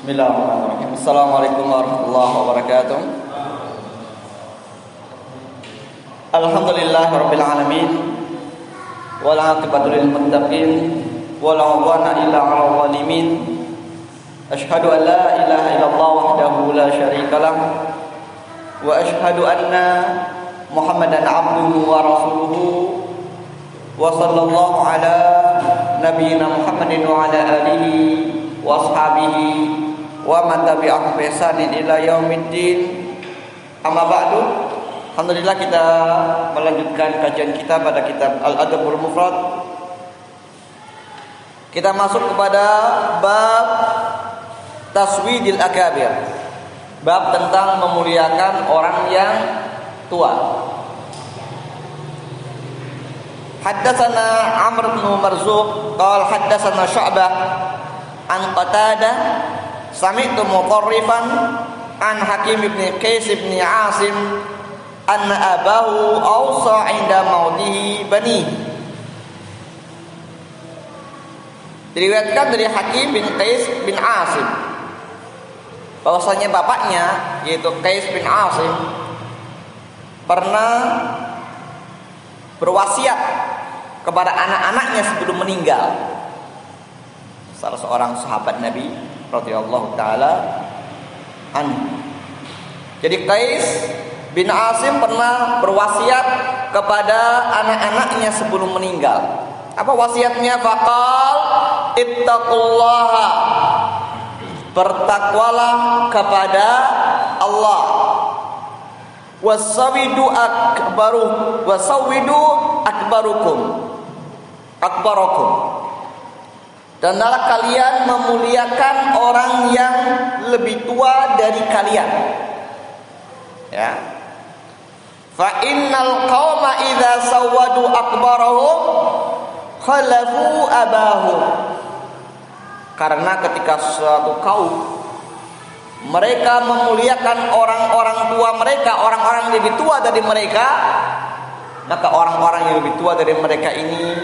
Bismillahirrahmanirrahim. Assalamualaikum warahmatullahi wabarakatuh. Alhamdulillahirabbil alamin. Wal 'aqibatu lil muttaqin wala 'udwana illa 'alal zalimin. Asyhadu an la ilaha illallah wahdahu la syarikalah wa asyhadu anna Muhammadan 'abduhu wa rasuluhu wa sallallahu ala nabiyyina Muhammadin wa ala alihi wa ashabihi wa man tabi'ahum bi ihsanin ila yaumiddin. Amma ba'du. Alhamdulillah, kita melanjutkan kajian kita pada kitab Al-Adabul Mufrad. Kita masuk kepada bab taswidil akabir, bab tentang memuliakan orang yang tua. Haddatsana Amr bin Marzuq qala haddatsana Syu'bah an Qatadah sami'tu Mutarrifan an Hakim bin Qais bin Asim anna abahu awsa 'inda mautihi bani. Diriwayatkan dari Hakim bin Qais bin Asim bahwasanya bapaknya yaitu Qais bin Asim pernah berwasiat kepada anak-anaknya sebelum meninggal. Salah seorang sahabat Nabi radhiyallahu taala anhu. Jadi Qais bin Asim pernah berwasiat kepada anak-anaknya sebelum meninggal. Apa wasiatnya? Faqal ittaqullaha, bertakwalah kepada Allah. Wasawidu akbarukum. Dan hendaklah kalian memuliakan orang yang lebih tua dari kalian. Ya. Fa innal qauma idza sawwadu akbarahum khalafu abahum. Karena ketika suatu kaum mereka memuliakan orang-orang tua mereka, orang-orang yang lebih tua dari mereka, maka orang-orang yang lebih tua dari mereka ini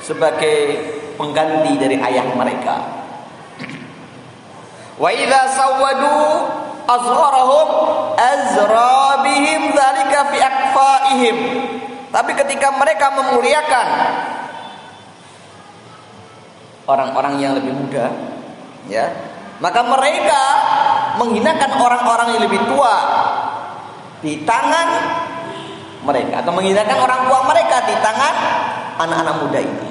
sebagai pengganti dari ayah mereka. Wa idza sawwadu azgharahum azra bihim dzalika fi aqfaihim. Tapi ketika mereka memuliakan orang-orang yang lebih muda, ya, maka mereka menghinakan orang-orang yang lebih tua di tangan mereka, atau menghinakan orang tua mereka di tangan anak-anak muda ini.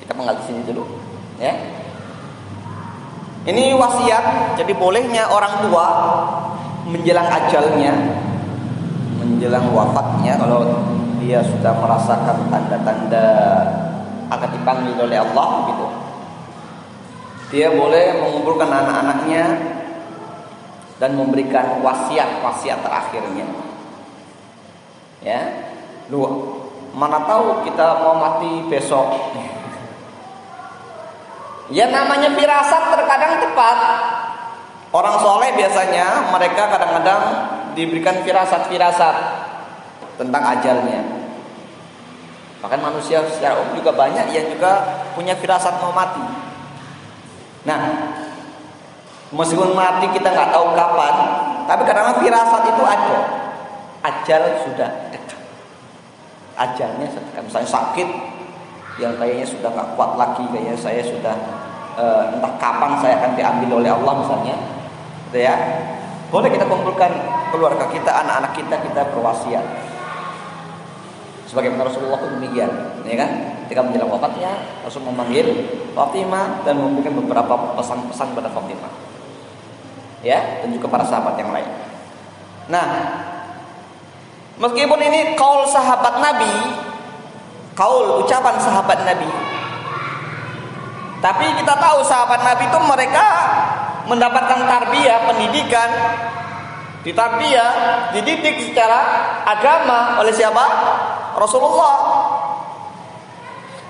Kita mengaji sini dulu, ya. Ini wasiat, jadi bolehnya orang tua menjelang ajalnya, menjelang wafatnya, kalau dia sudah merasakan tanda-tanda akan dipanggil oleh Allah, gitu, dia boleh mengumpulkan anak-anaknya dan memberikan wasiat terakhirnya. Ya, lu mana tahu kita mau mati besok. Ya, namanya firasat terkadang tepat. Orang soleh biasanya mereka kadang-kadang diberikan firasat-firasat tentang ajalnya. Bahkan manusia secara umum juga banyak yang juga punya firasat mau mati. Nah, meskipun mati kita nggak tahu kapan, tapi kadang-kadang firasat itu ada. Ajal sudah dekat. Ajalnya sedang misalnya sakit, yang kayaknya sudah nggak kuat lagi, kayaknya saya sudah entah kapan saya akan diambil oleh Allah misalnya, gitu ya. Boleh kita kumpulkan keluarga kita, anak-anak kita berwasiat. Sebagaimana Rasulullah pun demikian, ya kan? Ketika menjelang wafatnya, Rasul memanggil Fatimah dan memberikan beberapa pesan-pesan pada Fatimah, ya, dan juga para sahabat yang lain. Nah, meskipun ini kaul sahabat Nabi, kaul ucapan sahabat Nabi, tapi kita tahu sahabat Nabi itu mereka mendapatkan tarbiyah, pendidikan, dididik secara agama oleh siapa? Rasulullah.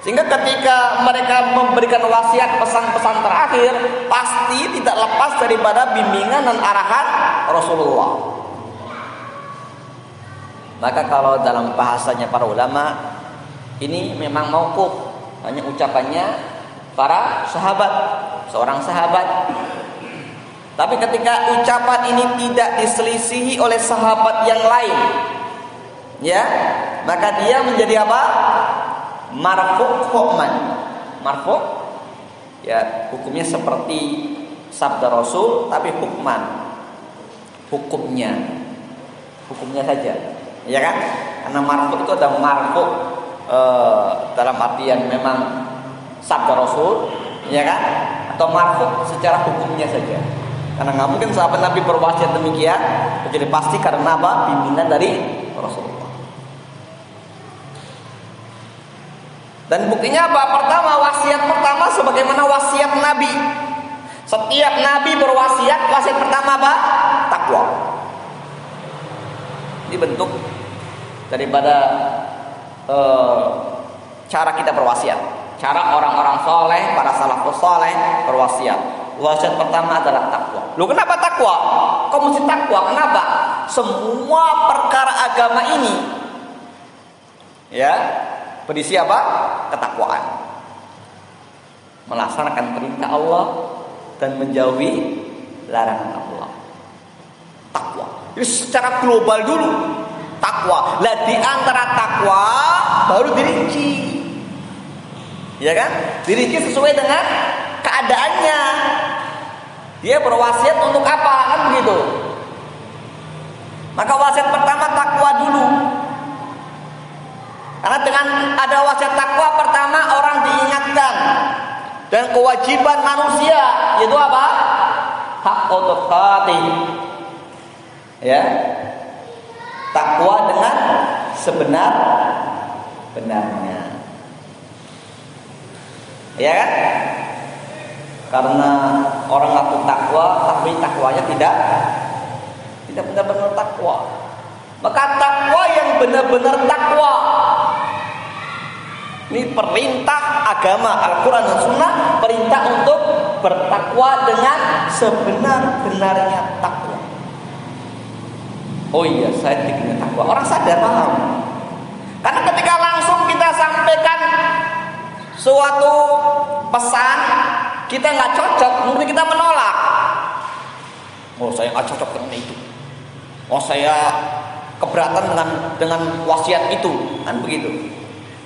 Sehingga ketika mereka memberikan wasiat, pesan-pesan terakhir, pasti tidak lepas daripada bimbingan dan arahan Rasulullah. Maka kalau dalam bahasanya para ulama, ini memang mauquf, hanya ucapannya para sahabat, seorang sahabat. Tapi ketika ucapan ini tidak diselisihi oleh sahabat yang lain, ya, maka dia menjadi apa? Marfu' hukman. Marfu' ya, hukumnya seperti sabda Rasul, tapi hukman. Hukumnya saja, ya kan? Karena marfu' itu ada marfu' dalam artian memang sabda Rasul, ya kan? Atau marfu' secara hukumnya saja. Karena nggak mungkin sahabat Nabi berwasiat demikian, jadi pasti karena apa? Bimbingan dari Rasulullah. Dan buktinya apa? Pertama, wasiat pertama sebagaimana wasiat Nabi. Setiap Nabi berwasiat, wasiat pertama apa? Takwa. Ini bentuk daripada cara kita berwasiat. Cara orang-orang soleh, para salafus soleh berwasiat. Wasiat pertama adalah takwa. Loh, kenapa takwa? Kok mesti takwa? Kenapa? Semua perkara agama ini, ya, berisi apa? Ketakwaan. Melaksanakan perintah Allah dan menjauhi larangan Allah. Takwa. Ini secara global dulu. Takwa. Lah di antara takwa baru dirinci. Ya kan? Dirinci sesuai dengan keadaannya. Dia berwasiat untuk apa? Kan begitu. Maka wasiat pertama takwa dulu. Karena dengan ada wasiat takwa pertama orang diingatkan dan kewajiban manusia yaitu apa? Hak tuqatih. Ya. Takwa dengan sebenar-benarnya. Ya kan? Karena orang ngaku takwa tapi takwanya tidak benar-benar takwa. Maka takwa yang benar-benar takwa, ini perintah agama Al-Quran dan Sunnah, perintah untuk bertakwa dengan sebenar-benarnya takwa. Oh iya, saya tidak takwa. Orang sadar paham. Karena ketika langsung kita sampaikan suatu pesan, kita nggak cocok, mungkin kita menolak. Oh, saya nggak cocok dengan itu. Oh, saya keberatan dengan wasiat itu, kan begitu.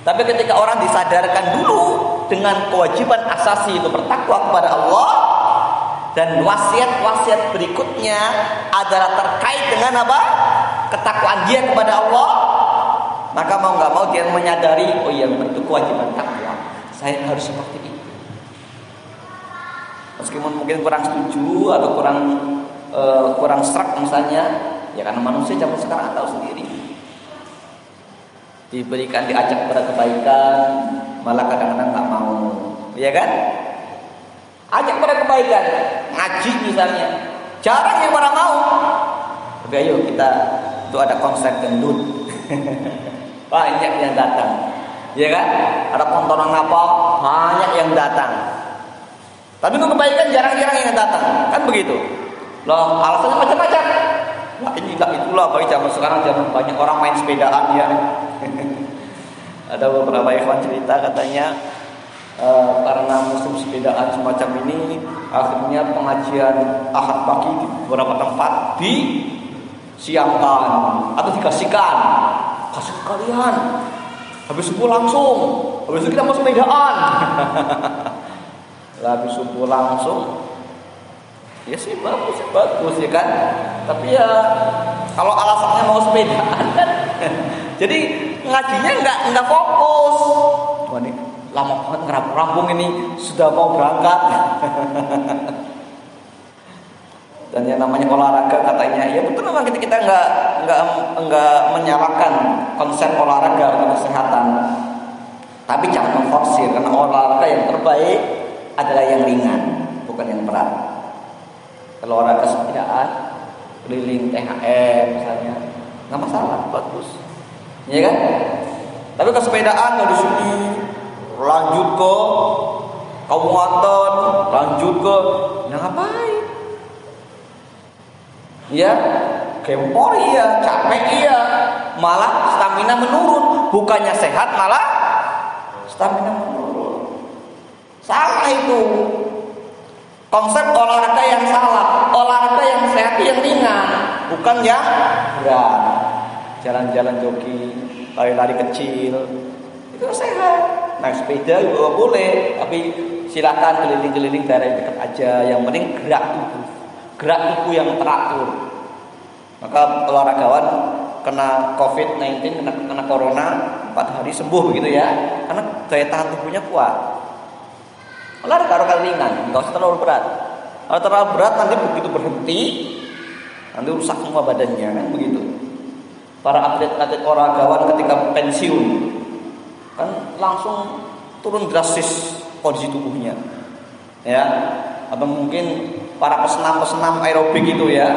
Tapi ketika orang disadarkan dulu dengan kewajiban asasi itu bertakwa kepada Allah, dan wasiat-wasiat berikutnya adalah terkait dengan apa? Ketakwaan dia kepada Allah, maka mau nggak mau dia menyadari, oh iya, bentuk kewajiban takwa, saya harus seperti itu. Meskipun mungkin kurang setuju atau kurang serak misalnya, ya karena manusia zaman sekarang tahu sendiri. Diberikan, diajak pada kebaikan, malah kadang-kadang nggak mau, ya kan? Ajak pada kebaikan, ngaji misalnya, jarang yang pada mau. Tapi ayo kita, itu ada konser gendut, banyak yang datang, ya kan? Ada tontonan apa, banyak yang datang. Tapi untuk kebaikan jarang-jarang yang datang, kan begitu. Loh, alasannya macam-macam. Wah, inilah itulah, bagi zaman sekarang zaman banyak orang main sepedaan ya. Ada beberapa ikhwan cerita katanya karena musim sepedaan semacam ini, akhirnya pengajian Ahad pagi di beberapa tempat disiapkan atau dikasihkan, kasih kalian. Habis subuh langsung, habis itu kita mau sepedaan. Habis subuh langsung, ya sih bagus ya kan. Tapi ya kalau alasannya mau sepedaan kan, jadi ngajinya nggak fokus. Wah, ini lama banget ngerampung ini, sudah mau berangkat. Dan yang namanya olahraga katanya, ya betul memang kita nggak menyalahkan konsep olahraga untuk kesehatan. Tapi jangan memforsir, karena olahraga yang terbaik adalah yang ringan, bukan yang berat. Kalau olahraga sepedaan, keliling THR misalnya, nggak masalah, bagus, ya kan? Tapi kalau sepedaan dari sini lanjut ke Kabupaten, lanjut ke, nah ngapain? Ya, gempor iya, capek iya, malah stamina menurun. Bukannya sehat, malah stamina menurun. Salah. salah itu. Konsep olahraga yang salah. Olahraga yang sehat yang ringan, bukan yang berat. Jalan-jalan jogging, lari-lari kecil, itu sehat. Naik sepeda juga boleh, tapi silakan keliling-keliling daerah dekat aja. Yang penting gerak tubuh yang teratur. Maka olahragawan kena COVID-19, kena corona 4 hari sembuh begitu ya, karena daya tahan tubuhnya kuat. Olahraga ringan, nggak usah terlalu berat. Kalau terlalu berat nanti begitu berhenti, nanti rusak semua badannya kan begitu. Para atlet-atlet olahragawan ketika pensiun kan langsung turun drastis kondisi tubuhnya, ya. Atau mungkin para pesenam aerobik gitu ya.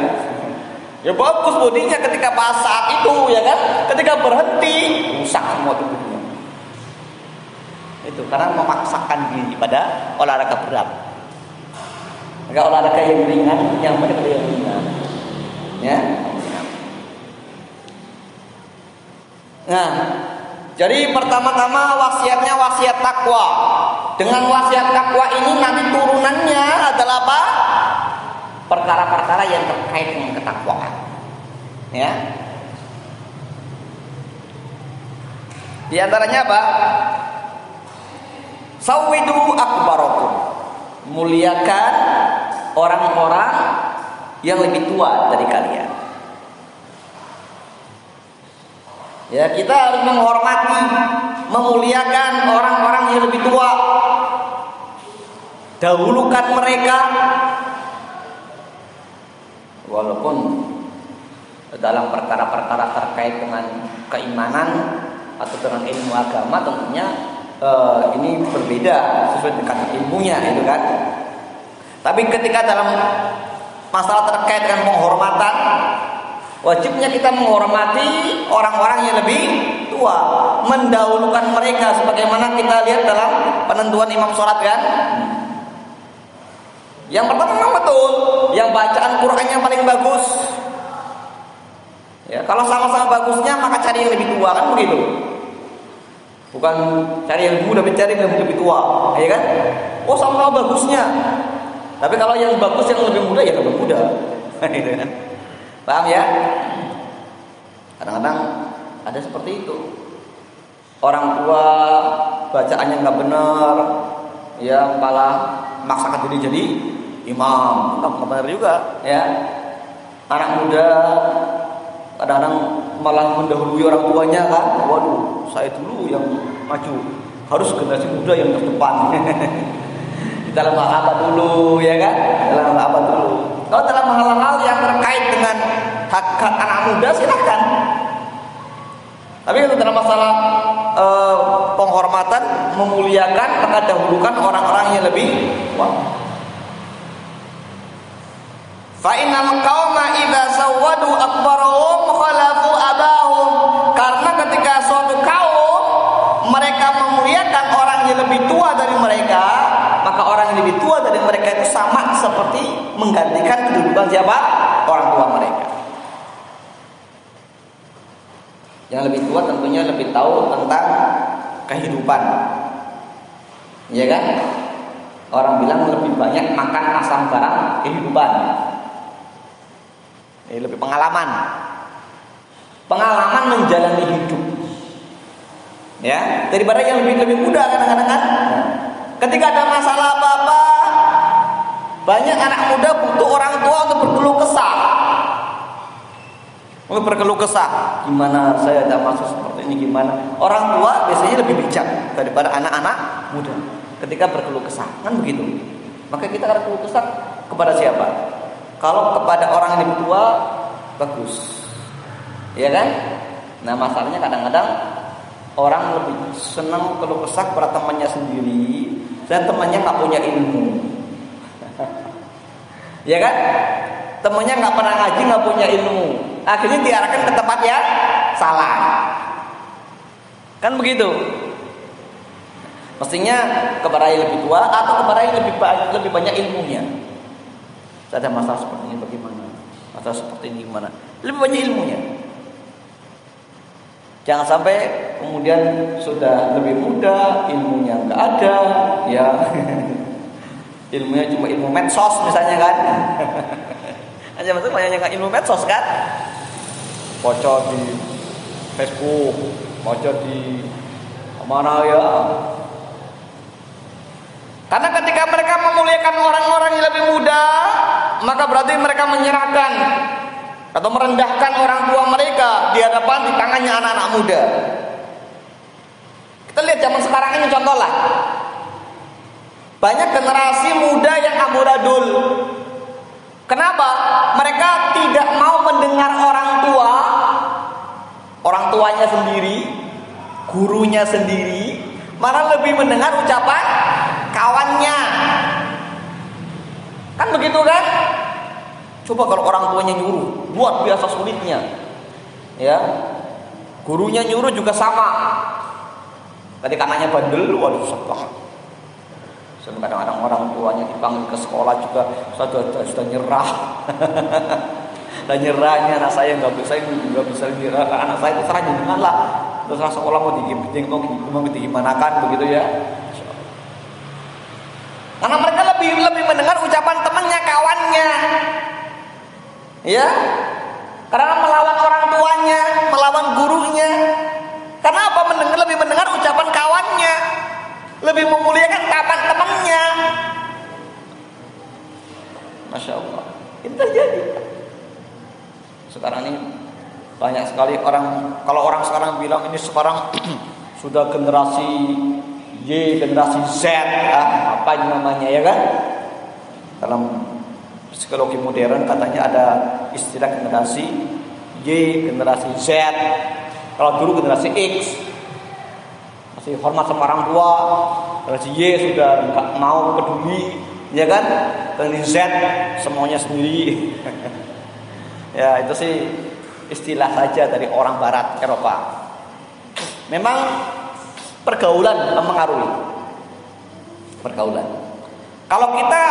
Ya bagus bodinya ketika pas saat itu ya kan, ketika berhenti rusak semua tubuhnya. Itu karena memaksakan diri pada olahraga berat. Maka olahraga yang ringan, yang benar yang ringan. Ya. Nah, jadi pertama-tama wasiatnya wasiat takwa. Dengan wasiat takwa ini nanti turunannya adalah apa? Perkara-perkara yang terkait dengan ketakwaan. Ya. Di antaranya apa? Sawidu akbarakum, muliakan orang-orang yang lebih tua dari kalian. Ya, kita harus menghormati, memuliakan orang-orang yang lebih tua. Dahulukan mereka. Walaupun dalam perkara-perkara terkait dengan keimanan atau dengan ilmu agama tentunya ini berbeda sesuai dengan ilmunya itu kan. Tapi ketika dalam masalah terkait dengan penghormatan, wajibnya kita menghormati orang-orang yang lebih tua, mendahulukan mereka sebagaimana kita lihat dalam penentuan imam sholat kan. Yang pertama memang betul, yang bacaan Qur'annya paling bagus. Ya, kalau sama-sama bagusnya maka cari yang lebih tua kan begitu. Bukan cari yang muda, cari yang lebih tua, ya kan? Oh sama-sama bagusnya. Tapi kalau yang bagus yang lebih muda ya lebih muda, gitu kan? Paham ya? Kadang-kadang ada seperti itu. Orang tua bacaannya nggak benar, ya malah maksakan diri jadi imam, nggak benar juga, ya. Anak muda kadang-kadang malah mendahului orang tuanya kan. Waduh, saya dulu yang maju, harus generasi muda yang terdepan. Dalam hal apa dulu, ya kan? Dalam hal apa dulu? Kalau dalam hal-hal yang terkait dengan hak anak muda silahkan. Tapi kalau dalam masalah penghormatan, memuliakan, maka dahulukan orang-orang yang lebih tua. Fa innal qauma idza sawwadu akbarahum khalafu abahum. Karena ketika suatu kaum mereka memuliakan orang yang lebih tua dari mereka, maka orang yang lebih tua dari mereka itu sama seperti menggantikan kedudukan siapa? Orang tua mereka. Yang lebih tua tentunya lebih tahu tentang kehidupan, ya kan? Orang bilang lebih banyak makan asam garam kehidupan. Ini lebih pengalaman menjalani hidup, ya, daripada yang lebih muda kadang-kadang kan. Ketika ada masalah apa-apa, banyak anak muda butuh orang tua untuk berkeluh kesah. Gimana saya ada masalah seperti ini, gimana? Orang tua biasanya lebih bijak daripada anak-anak muda ketika berkeluh kesah, kan begitu. Maka kita harus berkeluh kesah kepada siapa? Kalau kepada orang yang lebih tua, bagus, ya kan? Nah masalahnya kadang-kadang orang lebih senang keluh kesah kepada temannya sendiri, dan temannya nggak punya ilmu, ya kan? Temannya nggak pernah ngaji, nggak punya ilmu, akhirnya diarahkan ke tempat yang salah, kan begitu? Mestinya kepada yang lebih tua atau kepada yang lebih banyak ilmunya. Ada masalah seperti ini bagaimana? Masalah seperti ini gimana? Lebih banyak ilmunya. Jangan sampai kemudian sudah lebih muda, ilmunya nggak ada, ya ilmunya cuma ilmu medsos misalnya kan. Aja maksud banyak yang ilmu medsos kan. Baca di Facebook, baca di mana ya. Karena ketika mereka memuliakan orang-orang yang lebih muda, maka berarti mereka menyerahkan atau merendahkan orang tua mereka di hadapan di tangannya anak-anak muda. Kita lihat zaman sekarang ini contoh lah. Banyak generasi muda yang amburadul. Kenapa? Mereka tidak mau mendengar orang tuanya sendiri, gurunya sendiri, malah lebih mendengar ucapan kawannya. Kan begitu kan? Coba kalau orang tuanya nyuruh, luar biasa sulitnya. Ya. Gurunya nyuruh juga sama. Tadi anaknya bandel, waduh susah banget. Kadang-kadang orang tuanya dipanggil ke sekolah juga sudah nyerah. Dan nyerahnya anak saya nggak bisa nyerah. Anak saya itu serah jangan lah. Terus sekolah mau digimanakan begitu ya. Karena mereka lebih mendengar ucapan temannya, kawannya. Ya. Karena melawan orang tuanya, melawan gurunya. Karena apa? Lebih mendengar ucapan kawannya, lebih memuliakan ucapan temannya. Masya Allah, itu terjadi. Sekarang ini banyak sekali orang. Kalau orang sekarang bilang ini sekarang sudah generasi Y, generasi Z, apa namanya ya kan? Dalam psikologi modern katanya ada istilah generasi Y, generasi Z. Kalau dulu generasi X masih hormat sama orang tua, generasi Y sudah nggak mau peduli, ya kan? Generasi Z semuanya sendiri. Ya itu sih istilah saja dari orang Barat Eropa. Memang pergaulan mempengaruhi. Pergaulan. Kalau kita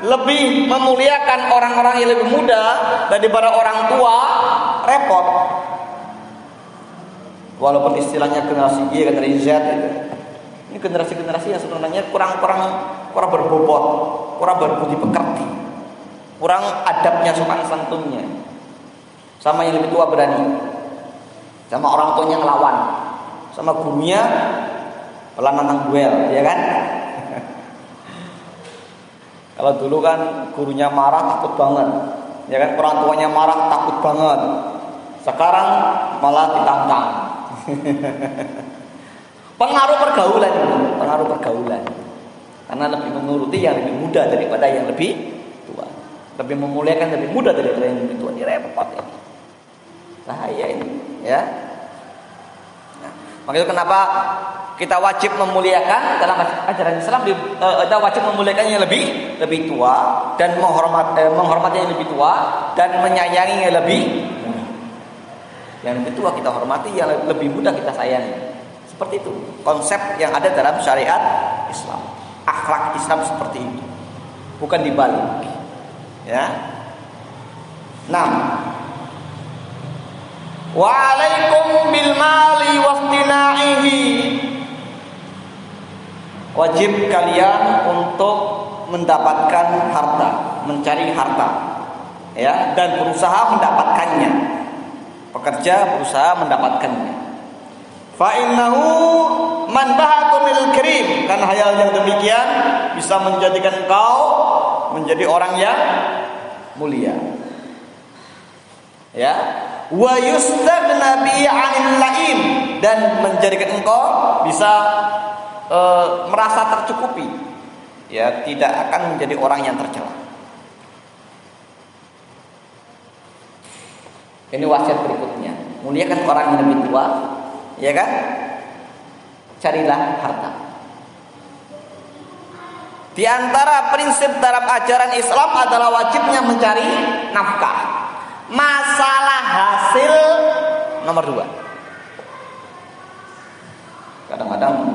lebih memuliakan orang-orang yang lebih muda daripada orang tua, repot. Walaupun istilahnya generasi Y, generasi Z itu. Ini generasi-generasi yang sebenarnya kurang berbobot, kurang berbudi pekerti, kurang adabnya, sopan santunnya. Sama yang lebih tua berani, sama orang tuanya ngelawan, sama gurunya pelan nantang duel, ya kan? Kalau dulu kan gurunya marah takut banget, ya kan? Orang tuanya marah takut banget. Sekarang malah ditantang. Pengaruh pergaulan. Karena lebih menuruti yang lebih muda daripada yang lebih tua. Lebih memuliakan lebih muda daripada yang lebih tua. Ini repot ini. Bahaya ini, ya. Nah, maka itu kenapa kita wajib memuliakan dalam ajaran Islam, kita wajib memuliakan yang lebih tua dan menghormati yang lebih tua dan menyayangi yang lebih muda. Yang lebih tua kita hormati, yang lebih muda kita sayangi. Seperti itu konsep yang ada dalam syariat Islam. Akhlak Islam seperti itu, bukan dibalik. Ya. Nah, wa alaikum bil mali wastina'ihi. Wajib kalian untuk mendapatkan harta, mencari harta, ya, dan berusaha mendapatkannya. Pekerja berusaha mendapatkannya. Fa innahu manbahatun lil karim, karena hal yang demikian bisa menjadikan engkau menjadi orang yang mulia. Ya, wa yustaghna bi 'anil la'im, dan menjadikan engkau bisa merasa tercukupi. Ya, tidak akan menjadi orang yang tercela. Ini wasiat berikutnya. Muliakan orang yang lebih tua, ya kan? Carilah harta. Di antara prinsip dalam ajaran Islam adalah wajibnya mencari nafkah. Masalah hasil nomor 2. Kadang-kadang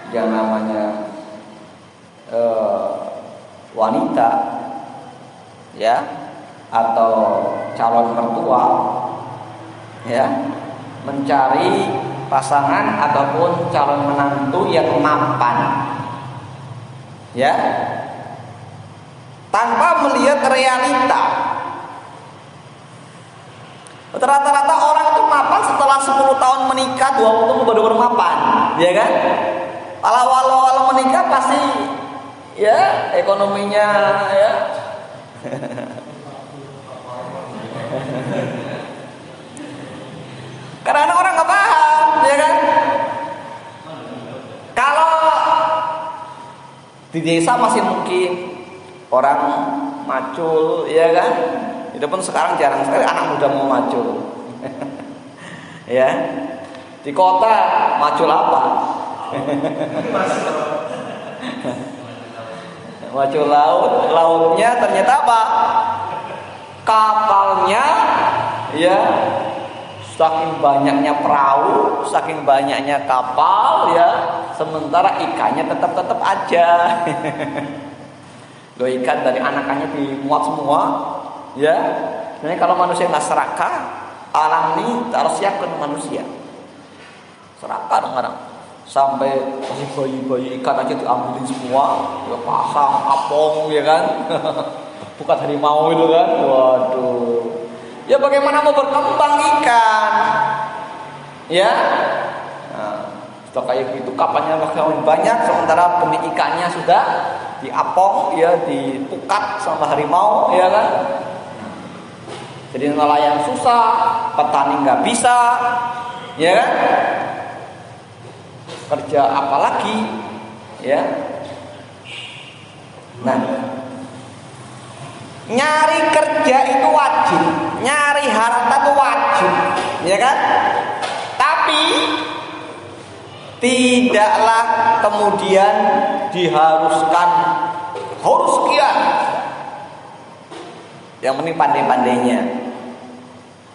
yang namanya wanita, ya, atau calon mertua, ya, mencari pasangan ataupun calon menantu yang mapan, ya, tanpa melihat realita. Rata-rata orang itu mapan setelah 10 tahun menikah, 20 tahun baru mapan, ya kan? Awal menikah pasti ya ekonominya ya. Karena orang nggak paham, ya kan? Kalau di desa masih mungkin orang macul, ya kan? Itu pun sekarang jarang sekali anak muda mau macul. Ya. Di kota macul apa? Macul laut, lautnya ternyata apa? Kapalnya ya, saking banyaknya perahu, saking banyaknya kapal ya, sementara ikannya tetap aja. Loh, ikan dari anakannya dimuat semua ya. Sebenarnya kalau manusia nggak serakah, alam ini harus siapkan manusia. Serakah orang sampai masih bayi-bayi ikan aja diambilin semua, ya pasang, apong ya kan. Bukan harimau itu kan. Waduh. Ya bagaimana mau berkembang ikan? Ya. Nah, setelah kayak gitu kapalnya makin banyak, sementara benih ikannya sudah diapong ya, dipukat sama harimau ya kan. Jadi nelayan susah, petani nggak bisa, ya kan? Kerja apalagi, ya? Nah, nyari kerja itu wajib, nyari harta itu wajib, ya kan? Tapi tidaklah kemudian diharuskan harus sekian. Yang penting pandai-pandainya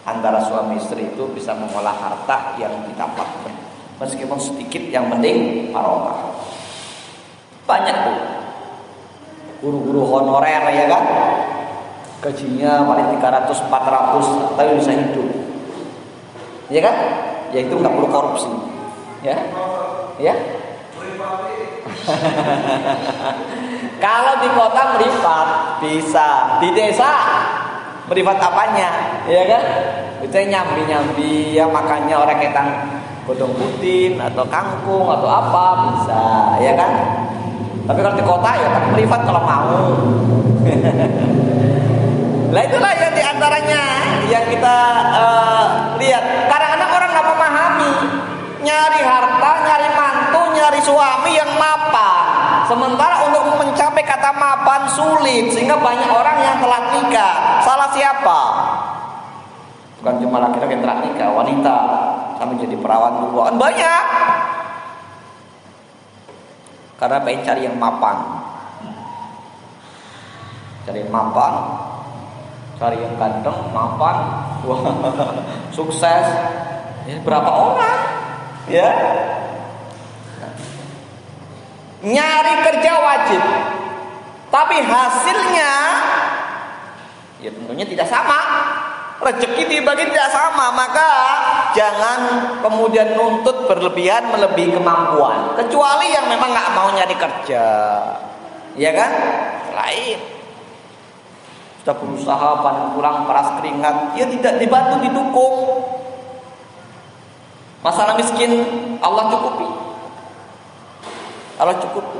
antara suami istri itu bisa mengolah harta yang didapatkan, meskipun sedikit, yang penting barokah. Banyak tuh guru-guru honorer ya kan, gajinya paling 300-400 tapi bisa hidup, ya kan? Ya itu nggak perlu korupsi, ya, ya. Kalau di kota meripat bisa, di desa meripat apanya, ya kan? Itu nyambi ya, makannya orang ketang godong pudin atau kangkung atau apa bisa, ya kan? Tapi kalau di kota ya kan meripat kalau mau. Lah itulah yang diantaranya yang kita lihat. Kadang-kadang orang nggak memahami, nyari harta, nyari mantu, nyari suami yang mapan. Sementara untuk mencapai kata mapan sulit, sehingga banyak orang yang telat nikah. Salah siapa? Bukan cuma laki-laki yang telat nikah, wanita sampai jadi perawan duluan banyak. Karena pengen cari yang mapan, cari yang mapan, cari yang ganteng, mapan, wah, sukses. Ini berapa orang? Ya. Nyari kerja wajib, tapi hasilnya ya tentunya tidak sama. Rezeki dibagi tidak sama, maka jangan kemudian nuntut berlebihan melebihi kemampuan. Kecuali yang memang nggak mau nyari kerja, ya kan? Lain. Sudah berusaha panen pulang peras keringat, ya tidak dibantu didukung. Masalah miskin Allah cukupi. Allah cukupi,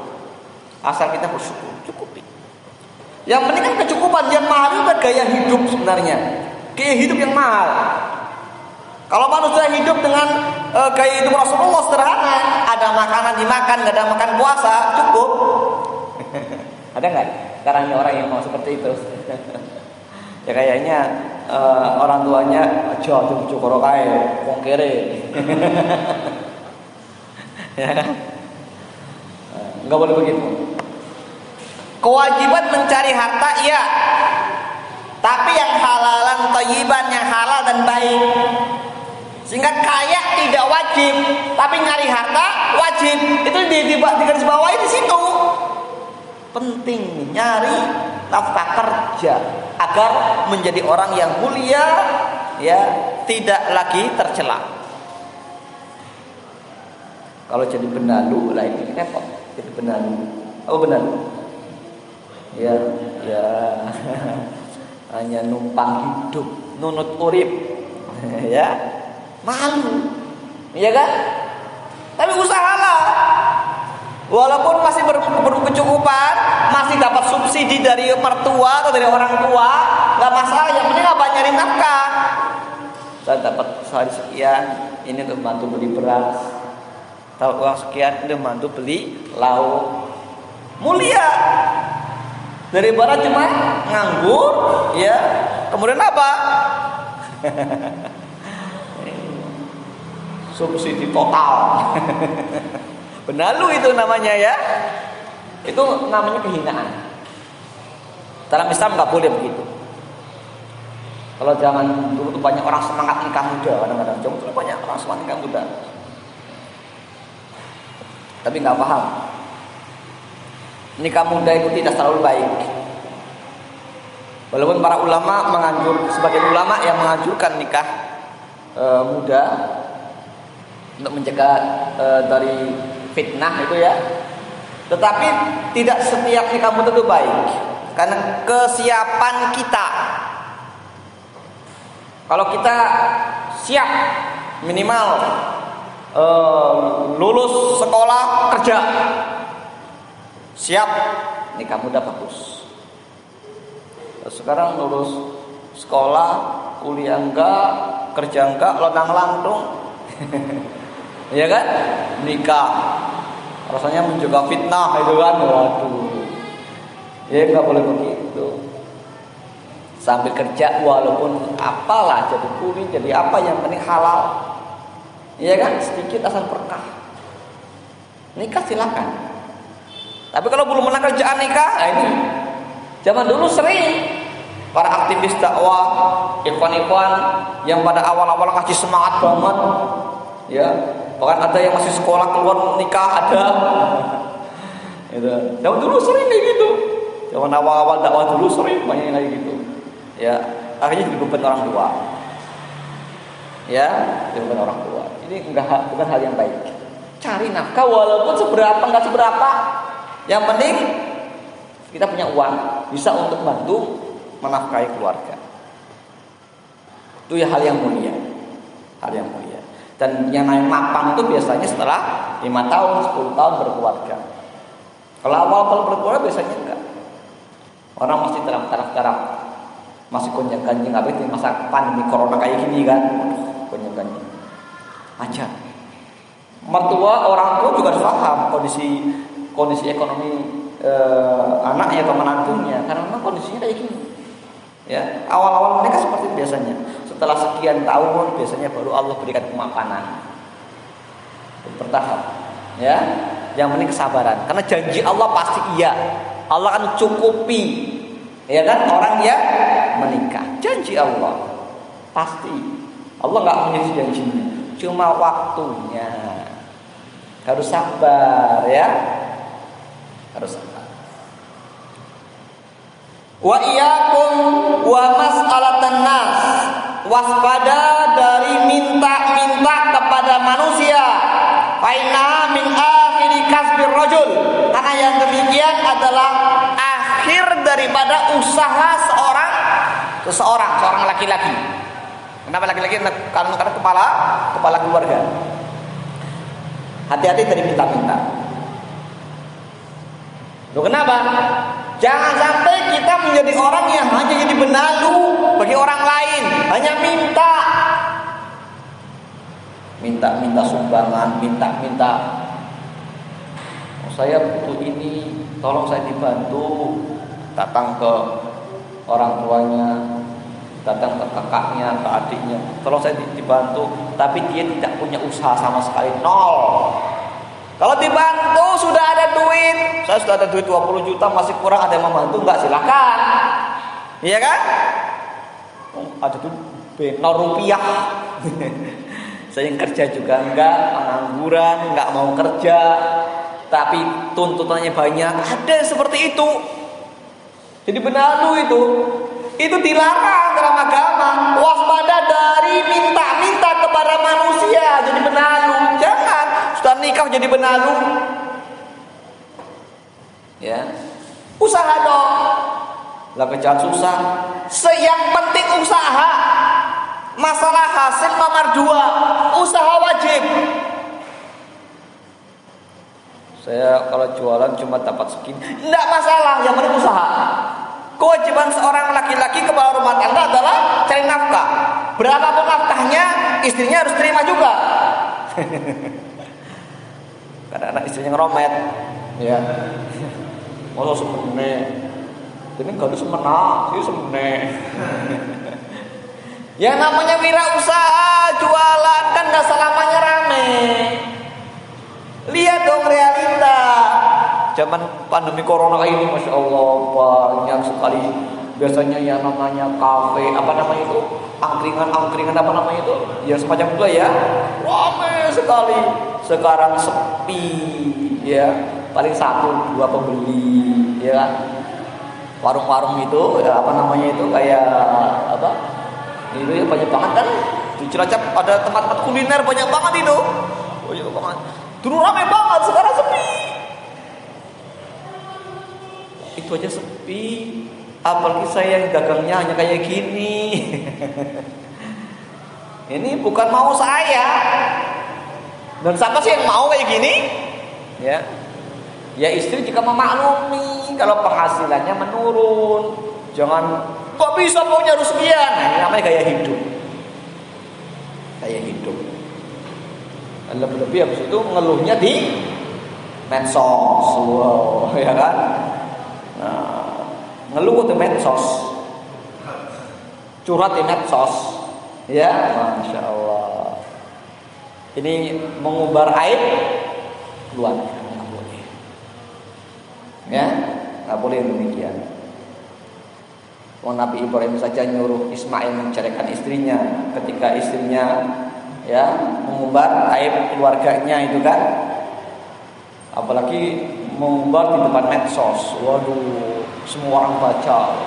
asal kita bersyukur, cukupi. Yang penting kan kecukupan. Yang mahal itu gaya hidup sebenarnya, gaya hidup yang mahal. Kalau manusia hidup dengan gaya hidup Rasulullah sederhana, ada makanan dimakan, nggak ada makan puasa, cukup. Ada nggak sekarang ini orang yang mau seperti itu? Ya kayaknya orang tuanya aja cukup kaya, wong kere. Ya kan? Nggak boleh begitu. Kewajiban mencari harta iya, tapi yang halalan thayyiban, yang halal dan baik. Sehingga kaya tidak wajib, tapi nyari harta wajib. Itu di garis bawahi di situ. Penting nyari nafkah kerja agar menjadi orang yang mulia, ya, tidak lagi tercela. Kalau jadi benalu lah ini repot. Jadi benalu. Apa benalu? Ya, ya hanya numpang hidup, nunut urip, ya malu, iya kan? Tapi usahalah, walaupun masih berkecukupan, masih dapat subsidi dari mertua atau dari orang tua, nggak masalah. Yang penting apa? Nyari nafkah. Saya dapat sehari sekian, ini untuk bantu beli beras. Tahu uang sekian, untuk bantu beli lauk. Mulia daripada cuma nganggur, ya. Kemudian apa? Subsidi total. Benalu itu namanya, ya. Itu namanya kehinaan. Dalam Islam nggak boleh begitu. Kalau zaman dulu tuh banyak orang semangat nikah muda, kadang-kadang zaman dulu banyak orang semangat nikah muda, tapi nggak paham. Nikah muda itu tidak selalu baik. Walaupun para ulama sebagian ulama yang menganjurkan nikah muda untuk mencegah dari fitnah itu, ya. Tetapi tidak setiap nikah muda itu baik, karena kesiapan kita. Kalau kita siap minimal lulus sekolah kerja, siap, nikah muda bagus. Sekarang lulus sekolah, kuliah enggak, kerja enggak, lontang-lantung, ya kan? Nikah, rasanya menjaga fitnah itu kan, waduh, ya nggak boleh begitu. Sambil kerja walaupun apalah, jadi kuli, jadi apa, yang penting halal, ya kan? Sedikit asal berkah. Nikah silakan. Tapi kalau belum pernah kerjaan nikah, nah ini zaman dulu sering para aktivis dakwah, ikhwan-ikhwan yang pada awal-awal ngasih semangat banget, ya. Bahkan ada yang masih sekolah keluar nikah, ada. Gitu. Zaman dulu sering kayak gitu. Zaman awal-awal dakwah dulu sering banyak yang kayak gitu. Ya, akhirnya jadi beban orang tua. Ya, jadi beban orang tua. Ini bukan hal yang baik. Cari nafkah walaupun seberapa enggak seberapa. Yang penting kita punya uang, bisa untuk bantu menafkahi keluarga. Itu ya hal yang mulia. Hal yang mulia. Dan yang naik mapan itu biasanya setelah 5 tahun, 10 tahun berkeluarga. Kalau awal berkeluarga biasanya enggak. Orang masih taraf-taraf, masih gonjang-ganjing, apa itu masa pandemi corona kayak gini kan, gonjang-ganjing. Aja. Mertua, orang tua juga harus paham kondisi ekonomi anaknya atau menantunya, karena memang kondisinya kayak gini. Ya, awal-awal mereka seperti itu biasanya. Setelah sekian tahun biasanya baru Allah berikan kemapanan. Bertahap. Ya, yang penting kesabaran. Karena janji Allah pasti iya. Allah akan cukupi, ya kan, orang yang menikah. Janji Allah pasti. Allah nggak menyelesaikan janjinya, cuma waktunya. Harus sabar, ya. Harus sabar. Wa iyyakum wa mas'alatan nas. Waspada dari minta-minta kepada manusia. Fa inna min akhiri kasbir rajul. Karena yang demikian adalah akhir daripada usaha seorang laki-laki. Kenapa laki-laki? Karena kepala keluarga. Hati-hati dari minta-minta. Loh, kenapa? Jangan sampai kita menjadi orang yang hanya jadi benalu bagi orang lain, hanya minta sumbangan, minta. Oh, saya butuh ini, tolong saya dibantu. Datang ke orang tuanya, datang ke kakaknya, ke adiknya, tolong saya dibantu. Tapi dia tidak punya usaha sama sekali, nol. Kalau dibantu sudah ada duit, saya sudah ada duit 20 juta, masih kurang, ada yang membantu, enggak, silakan. Iya kan? Ada tuh 0 rupiah. Saya yang kerja juga enggak, pengangguran, enggak mau kerja, tapi tuntutannya banyak. Ada yang seperti itu. Jadi benalu itu dilarang dalam agama. Waspada dari minta-minta kepada manusia, jadi benalu. Jangan sudah nikah jadi benalu. Ya, usaha dong. Lah kerjaan susah. Yang penting usaha. Masalah hasil nomor 2, usaha wajib. Saya kalau jualan cuma dapat segini, enggak masalah, yang penting usaha. Kewajiban seorang laki-laki kepala rumah tangga adalah cari nafkah. Berapapun nafkahnya, istrinya harus terima juga. Karena anak istrinya ngeromet, ya. Masa semene, ini gak ada semena, sih semene. Yang namanya wirausaha, jualan kan gak selamanya rame. Lihat dong realita. Zaman pandemi corona ini, masya Allah banyak sekali. Biasanya yang namanya kafe, apa namanya itu, angkringan apa namanya itu, ya semacam itu ya, ramai sekali. Sekarang sepi, ya, paling 1-2 pembeli, ya kan. Warung-warung itu, ya, apa namanya itu, kayak apa? Itu ya banyak banget kan. Di Cilacap ada tempat-tempat kuliner banyak banget itu. Banyak banget. Dulu ramai banget, sekarang sepi. Itu aja sepi. Apalagi saya yang dagangnya hanya kayak gini. Ini bukan mau saya. Dan siapa sih yang mau kayak gini? Ya. Ya istri juga memaklumi kalau penghasilannya menurun. Jangan kok bisa punya harus sekian. Nah, ini namanya gaya hidup. Gaya hidup. Lebih-lebih habis itu ngeluhnya di medsos. Wow, ya kan? Nah, ngeluh di medsos. Curhat di medsos. Ya, Masya Allah. Ini mengumbar aib keluarga, nggak boleh. Ya, nggak boleh demikian. Nabi Ibrahim saja nyuruh Ismail menceraikan istrinya ketika istrinya ya mengumbar aib keluarganya itu kan. Apalagi mengumbar di depan medsos. Waduh, semua orang baca.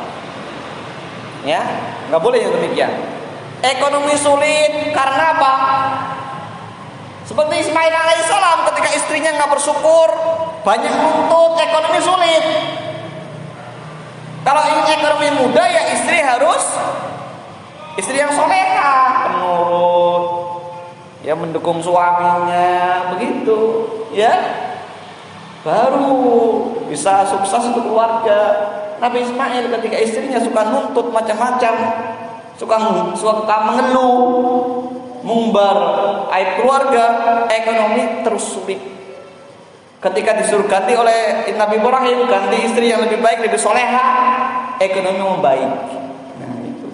Ya, nggak boleh yang demikian. Ekonomi sulit karena apa? Seperti Ismail alaihissalam ketika istrinya nggak bersyukur, banyak nuntut, ekonomi sulit. Kalau ingin ekonomi mudah ya istri yang soleha, penurut, ya mendukung suaminya, begitu, ya, baru bisa sukses untuk keluarga. Nabi Ismail ketika istrinya suka nuntut macam-macam, suka mengeluh, mengumbar aib keluarga, ekonomi terus sulit. Ketika disuruh ganti oleh Nabi Ibrahim, ganti istri yang lebih baik, lebih soleha, ekonomi membaik. Nah itu.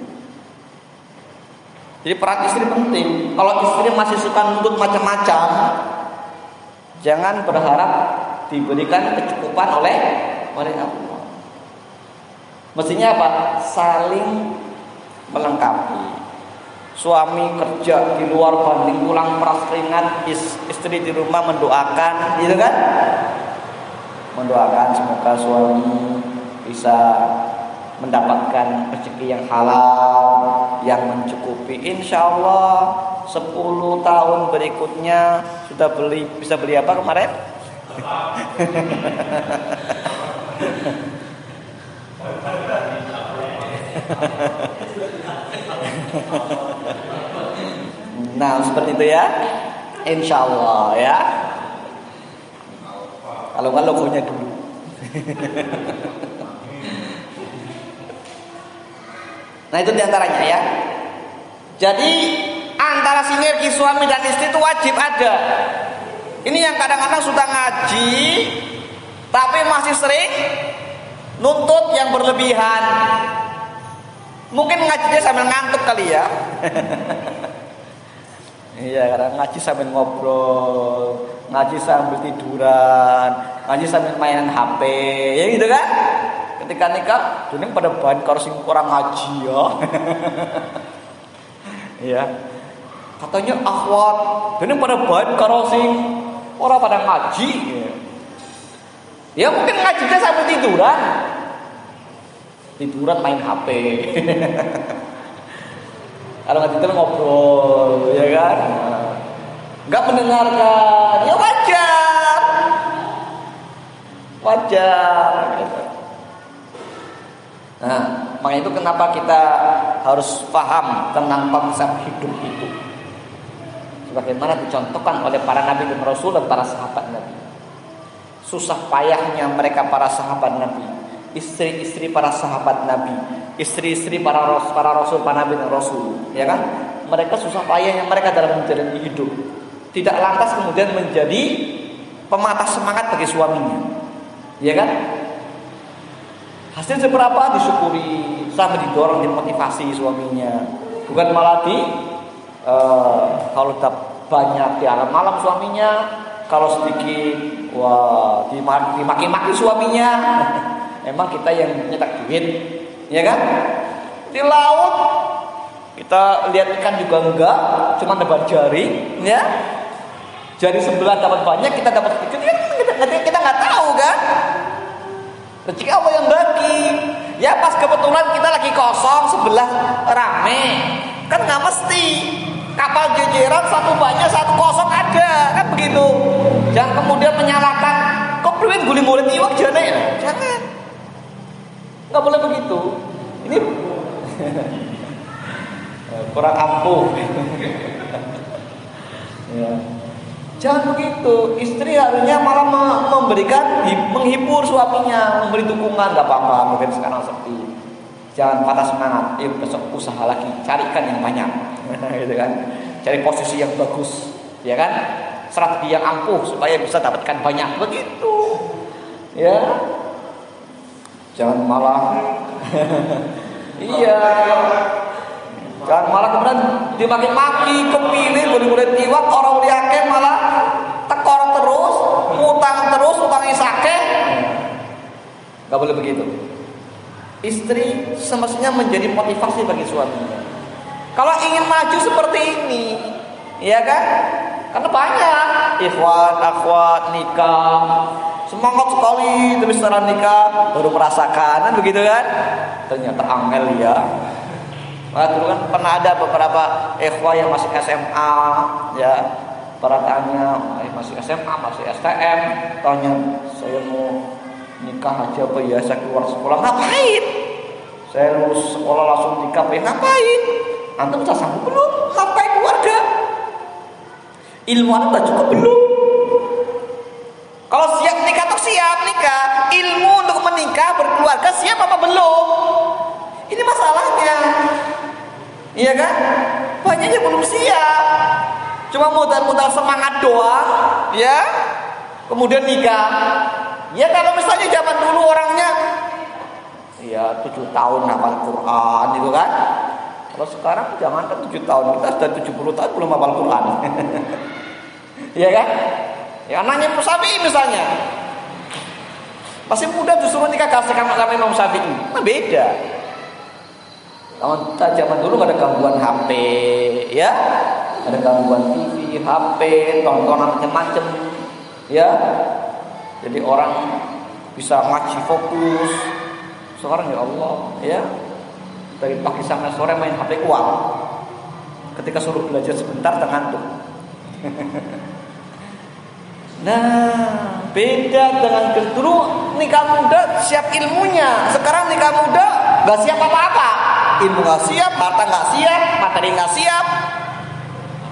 Jadi peran istri penting. Kalau istri masih suka nuntut macam-macam, jangan berharap diberikan kecukupan oleh Allah. Mestinya apa? Saling melengkapi. Suami kerja di luar banding pulang peras keringat, istri di rumah mendoakan, gitu kan? Mendoakan semoga suami bisa mendapatkan rezeki yang halal, yang mencukupi. Insya Allah 10 tahun berikutnya sudah bisa beli apa kemarin? Nah seperti itu ya, insya Allah ya. Kalau nggak logonya dulu. Nah itu diantaranya ya. Jadi antara sinergi suami dan istri itu wajib ada. Ini yang kadang-kadang sudah ngaji tapi masih sering nuntut yang berlebihan. Mungkin ngajinya sambil ngantuk kali ya. Iya, karena ngaji sambil ngobrol, ngaji sambil tiduran, ngaji sambil mainan HP, ya gitu kan? Ketika nikah, dunia pada bahan kalau sing orang ngaji ya. Iya. Katanya akhwat, dunia pada bahan kalau sing orang pada ngaji. Ya mungkin ngajinya sambil tiduran main HP. Kalau nggak tidur ngobrol, ya kan? Nggak mendengarkan, ya wajar. Gitu. Nah, makanya itu kenapa kita harus paham tentang konsep hidup itu. Sebagaimana dicontohkan oleh para nabi dan rasul dan para sahabat Nabi. Susah payahnya mereka para sahabat Nabi, istri-istri para sahabat Nabi, istri-istri para rasul, para nabi dan rasul, ya kan? Mereka susah payahnya mereka dalam menjalani hidup. Tidak lantas kemudian menjadi pematah semangat bagi suaminya, ya kan? Hasil seberapa disyukuri, sampai didorong, dimotivasi suaminya, bukan malah kalau banyak di alam malam suaminya, kalau sedikit wah dimaki-maki suaminya. Emang kita yang nyetak duit, ya kan? Di laut kita lihat ikan juga enggak, cuma dapat jaring, ya. Jari sebelah dapat banyak, kita dapat sedikit, kita nggak tahu kan? Rezeki Allah yang bagi. Ya pas kebetulan kita lagi kosong, sebelah rame, kan nggak mesti. Kapal jejeran satu banyak satu kosong ada, kan begitu. Jangan kemudian menyalahkan kok priwet guling-guling iwak jane ya. Jangan. Nggak boleh begitu. Ini kurang ampuh. Ya. Jangan begitu. Istri harusnya malah menghibur suaminya, memberi dukungan. Gak apa-apa, mungkin sekarang sepi. Jangan patah semangat. Besok usaha lagi, carikan yang banyak. Gitu kan? Cari posisi yang bagus, ya kan? Strategi yang ampuh supaya bisa dapatkan banyak. Begitu. Ya. Jangan malah iya. Jangan malah kemudian dimaki-maki, kepilih, boleh-boleh tiwak, orang liake malah tekor terus, utang terus, utangnya sakit. Gak boleh begitu. Istri semestinya menjadi motivasi bagi suaminya. Kalau ingin maju seperti ini, ya kan? Karena banyak ikhwan, akhwat, nikah, semangat sekali tapi setelah nikah baru merasakan, kan begitu kan? Ternyata angel ya. Dulu kan pernah ada beberapa ikhwah yang masih SMA, ya, para tanya masih SMA, masih STM, tanya saya mau nikah aja apa ya, saya keluar sekolah ngapain? Saya lulus sekolah langsung nikah apa ya, ngapain? Antum udah sanggup belum? Ngapain keluarga? Ilmu anda udah cukup belum? Kalau siap nikah tuh siap nikah, ilmu untuk menikah berkeluarga siap apa belum? Ini masalahnya. Iya kan? Banyaknya belum siap. Cuma modal-modal semangat doang, ya. Kemudian nikah. Ya kalau misalnya zaman dulu orangnya ya 7 tahun hafal Quran gitu kan. Kalau sekarang jangan kan 7 tahun, kita sudah 70 tahun belum hafal Quran. Iya kan? Ya anaknya Imam Syafi'i misalnya. Masih muda justru nikah kasih sama Imam Syafi'i. Nah beda. Zaman dulu gak ada gangguan HP, ya, ada gangguan TV, HP, tontonan macam-macam, ya. Jadi orang bisa ngaji fokus. Sekarang ya Allah, ya, dari pagi sampai sore main HP kuat. Ketika suruh belajar sebentar tergantung. Nah, beda dengan dulu nikah muda siap ilmunya, sekarang nikah muda gak siap apa-apa. Ilmu gak siap, harta gak siap, materi gak siap.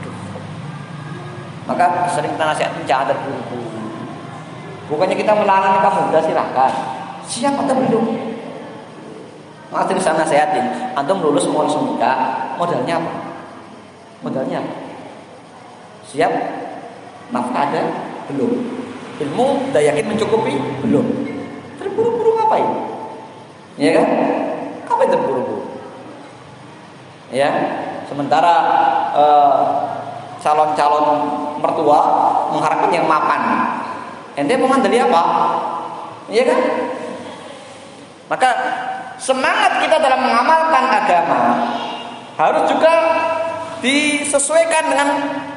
Aduh. Maka sering kita nasihatin jangan terburu-buru. Bukannya kita melarang nikah muda, silahkan. Siap atau belum? Maka sering saya nasihatin, antum lulus mau langsung nikah, modalnya apa? Modalnya apa? Siap? Nafkah ada? Belum. Ilmu udah yakin mencukupi? Belum. Terburu-buru ngapain? Ya kan? Ngapain terburu-buru? Ya, sementara calon-calon mertua mengharapkan yang mapan. Ente mau ngandeli apa? Iya kan? Maka semangat kita dalam mengamalkan agama harus juga disesuaikan dengan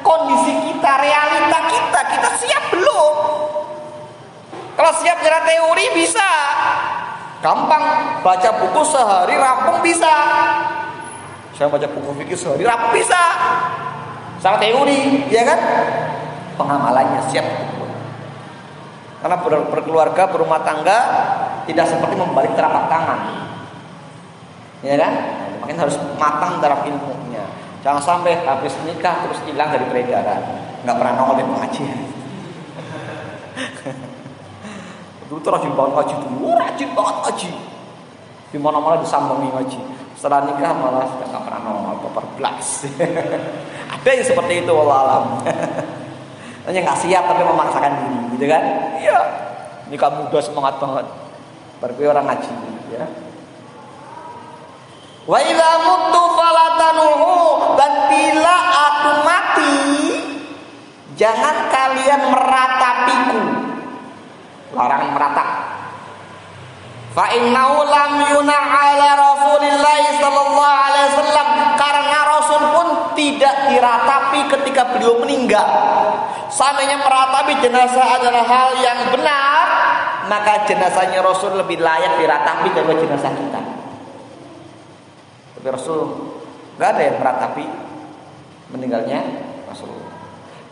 kondisi kita, realita kita. Kita siap belum? Kalau siap secara teori bisa, gampang baca buku sehari rampung bisa. Saya baca buku fikih sehari rampung bisa. Secara teori, ya kan? Pengamalannya siap. Karena berkeluarga, berumah tangga tidak seperti membalik telapak tangan. Ya kan? Makanya harus matang dalam ilmunya. Jangan sampai habis nikah terus hilang dari peredaran, nggak pernah nongol di pengajian. Dulu tuh rajin banget ngaji dulu, rajin banget ngaji. Di mana-mana disambangi ngaji. Setelah nikah malah sudah nggak pernah nongol, perblas. Ada yang seperti itu, wallah alam. Hanya nggak siap tapi memaksakan diri, gitu kan? Iya. Nikah muda semangat banget. Baru orang ngaji, ya. Wa idza mutu falatanuhu, dan bila aku mati jangan kalian meratapiku. Larangan meratap. Fa innahu lam yunah ala Rasulillah sallallahu alaihi wasallam, karena Rasul pun tidak diratapi ketika beliau meninggal. Seandainya meratapi jenazah adalah hal yang benar, maka jenazahnya Rasul lebih layak diratapi daripada jenazah kita. Tapi Rasul nggak ada yang meratapi meninggalnya Rasul.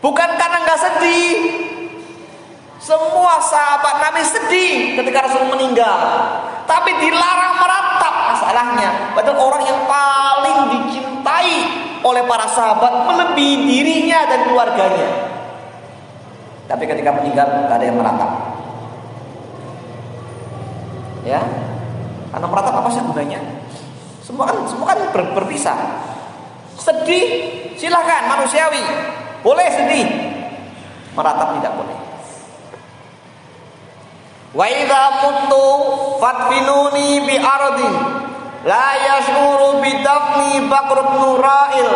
Bukan karena nggak sedih. Semua sahabat Nabi sedih ketika Rasul meninggal, tapi dilarang meratap masalahnya. Padahal orang yang paling dicintai oleh para sahabat melebihi dirinya dan keluarganya. Tapi ketika meninggal nggak ada yang meratap. Ya, karena meratap apa sih gunanya? Semua kan berpisah. Sedih silakan, manusiawi, boleh sedih. Meratap tidak boleh. Wa idza mutu fatfinuni bi ardin la yashuru bi dafni Bakr bin Ra'il.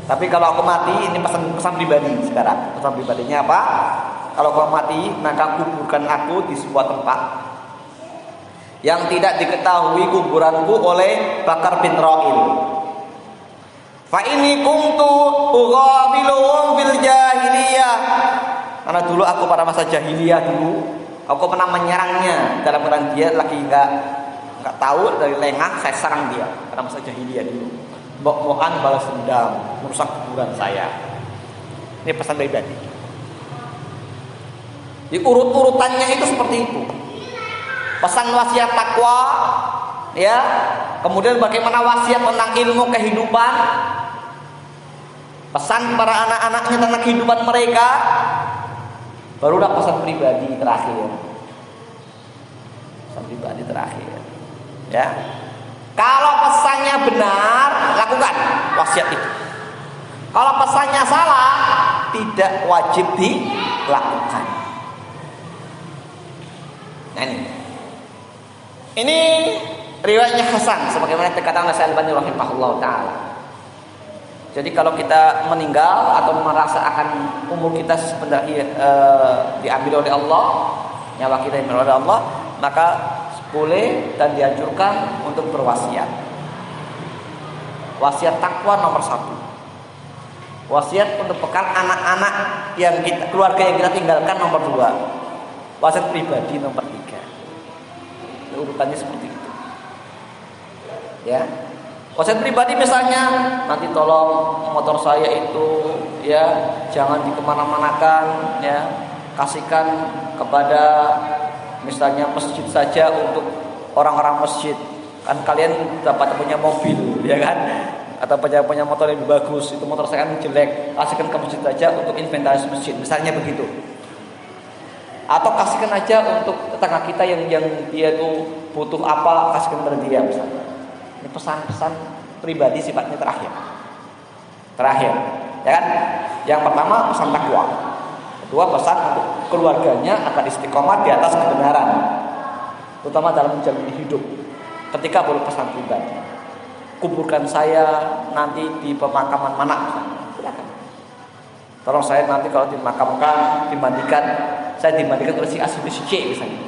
Tapi kalau aku mati, ini pesan pribadi sekarang. Pesan pribadinya apa? Kalau aku mati, maka kuburkan aku di sebuah tempat yang tidak diketahui kuburanku oleh Bakar bin Ra'il. Fa ini kuntu ughabiluhum fil jahiliyah. Karena dulu aku pada masa jahiliyah dulu, aku pernah menyerangnya dalam keadaan dia lagi nggak tahu, dari lengah saya serang dia pada masa jahiliyah dulu. Mohon balas dendam, merusak kuburan saya. Ini pesan pribadi. Di urut-urutannya itu seperti itu. Pesan wasiat takwa, ya. Kemudian bagaimana wasiat tentang ilmu kehidupan, pesan para anak-anaknya tentang kehidupan mereka, barulah pesan pribadi terakhir. Pesan pribadi terakhir, ya. Kalau pesannya benar, lakukan wasiat itu. Kalau pesannya salah, tidak wajib dilakukan. Nah ini riwayatnya Hasan, sebagaimana dikatakan oleh Syekh Al-Albani rahimahullah taala. Jadi kalau kita meninggal atau merasa akan umur kita sebenarnya diambil oleh Allah, nyawa kita diambil oleh Allah, maka boleh dan dianjurkan untuk berwasiat. Wasiat takwa nomor 1. Wasiat untuk bekal anak-anak yang kita, keluarga yang kita tinggalkan nomor 2. Wasiat pribadi nomor 3. Urutannya seperti itu. Ya. Wasiat pribadi misalnya, nanti tolong motor saya itu ya jangan dikemana-manakan, ya kasihkan kepada misalnya masjid saja untuk orang-orang masjid. Kan kalian dapat punya mobil, ya kan? Atau punya motor yang lebih bagus, itu motor saya kan jelek, kasihkan ke masjid saja untuk inventaris masjid, misalnya begitu. Atau kasihkan aja untuk tetangga kita yang dia tuh butuh apa, kasihkan kepada dia misalnya. Ini pesan-pesan pribadi sifatnya terakhir, ya kan? Yang pertama pesan takwa, kedua pesan untuk keluarganya akan istiqomah di atas kebenaran, terutama dalam menjalani hidup. Ketika boleh pesan pribadi, kuburkan saya nanti di pemakaman mana, silakan. Tolong saya nanti kalau dimakamkan, dimandikan, saya dimandikan oleh si A, si B, si C misalnya,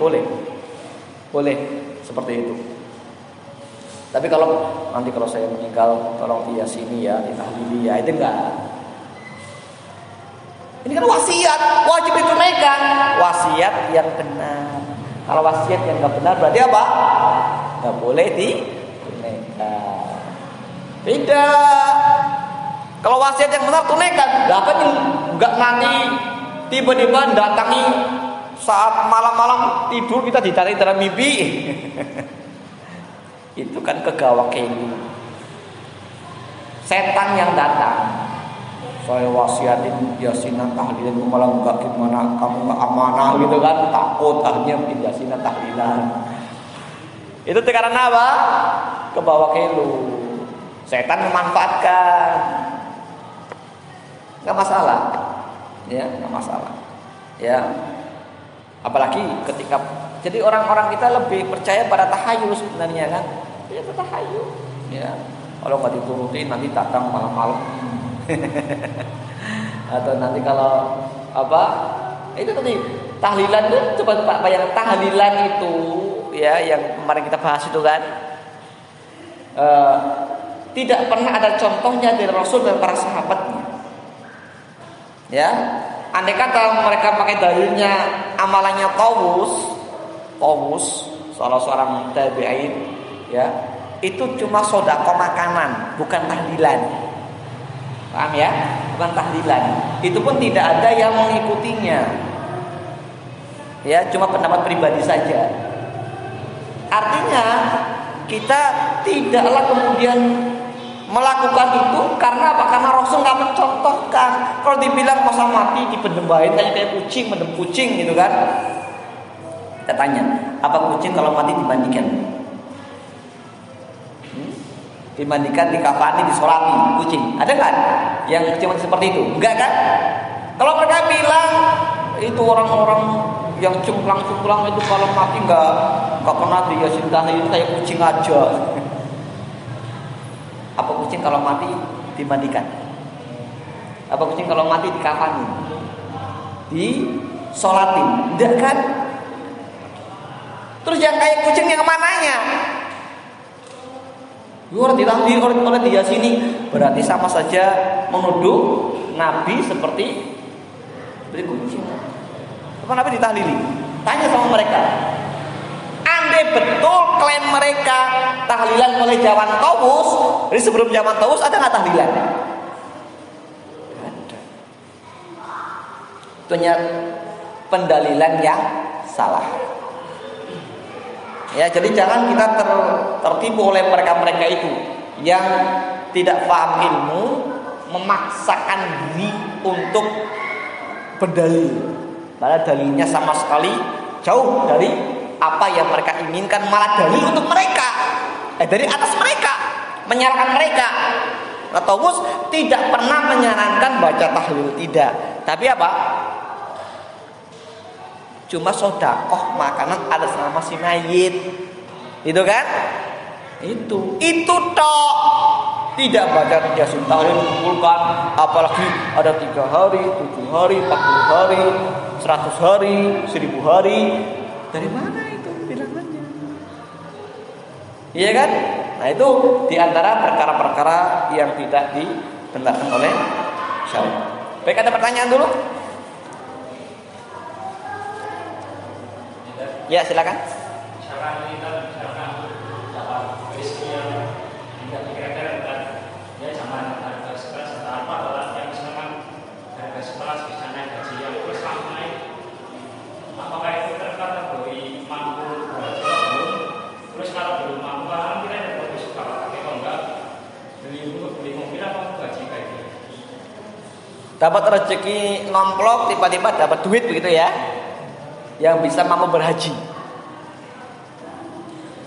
boleh seperti itu. Tapi kalau nanti kalau saya meninggal, tolong dia sini ya, ditahlili ya, itu enggak. Ini kan wasiat, wajib ditunaikan. Wasiat yang benar. Kalau wasiat yang enggak benar berarti apa? Enggak boleh ditunaikan. Tidak. Kalau wasiat yang benar tunaikan. Apa nih? Enggak nanti tiba-tiba datangi saat malam-malam tidur kita dicari dalam mimpi. Itu kan kegawa kelu. Setan yang datang. Saya wasiatin yasinan tahlilan, malah enggak, gimana kamu enggak amanah gitu kan, takut akhirnya bikin yasinan tahlilan. Itu karena apa? Kebawa kelu. Setan memanfaatkan. Enggak masalah. Ya, enggak masalah. Ya. Apalagi ketika jadi orang-orang kita lebih percaya pada tahayul sebenarnya kan. Ya tahayul. Ya. Kalau enggak diturutin nanti datang malam-malam. Atau nanti kalau apa? Itu tadi tahlilan itu coba Pak bayangkan tahlilan itu ya yang kemarin kita bahas itu kan. Tidak pernah ada contohnya dari Rasul dan para sahabatnya. Ya, andai kata mereka pakai dalilnya amalannya Tawus, salah seorang tabi'in, ya, itu cuma sedekah makanan, bukan tahlilan. Paham ya? Bukan tahlilan. Itu pun tidak ada yang mengikutinya. Ya, cuma pendapat pribadi saja. Artinya kita tidaklah kemudian melakukan itu karena apa? Karena Rasul nggak mencontohkan. Kalau dibilang masa mati dipendembahin kayak kucing, mendem kucing gitu kan? Kita tanya, apa kucing kalau mati dibandingkan? Dibandingkan dikafani, disolati kucing, ada nggak yang cuma seperti itu? Enggak kan? Kalau mereka bilang itu orang-orang yang cungklang-cungklang itu kalau mati nggak pernah diyasin tahlilan, kayak kucing aja. Apa kucing kalau mati dimandikan? Apa kucing kalau mati dikafani, disolatin? Enggak kan? Terus yang kayak kucing yang mananya? Orang ditahlil oleh dia sini, berarti sama saja menuduh Nabi seperti kucing. Apa Nabi ditahlili? Tanya sama mereka. Andai betul klaim mereka tahlilan mulai zaman Tawus, jadi sebelum zaman Tawus ada nggak tahlilan? Ada. Itu pendalilan yang salah. Ya, jadi jangan kita tertipu oleh mereka-mereka itu yang tidak paham ilmu, memaksakan diri untuk berdalil. Padahal dalilnya sama sekali jauh dari apa yang mereka inginkan, malah dalil untuk mereka. Dari atas mereka, menyalahkan mereka. Tawus tidak pernah menyarankan baca tahlil, tidak. Tapi apa? Cuma sedekah makanan ada sama si mayit. Itu kan? Itu tok. Tidak baca yasin tahlil kumpulkan, apalagi ada 3 hari, 7 hari, 40 hari, 100 hari, 1000 hari. Dari mana itu bilangannya? Iya kan? Nah, itu diantara perkara-perkara yang tidak dibenarkan oleh syariat. Baik, ada pertanyaan dulu? Ya, silakan. Misalkan kita dapat rezeki yang tidak kira-kira ya zaman harga sekelas atau apa, yang misalkan harga sekelas bisa naik gaji yang terus naik, apakah itu terkategori mampu belum? Terus kalau belum mampu, kan kita yang lebih suka pakai, kalau enggak beli mobil atau gaji kayak gitu. Dapat rezeki nomplok, tiba-tiba dapat duit begitu ya, yang bisa mampu berhaji.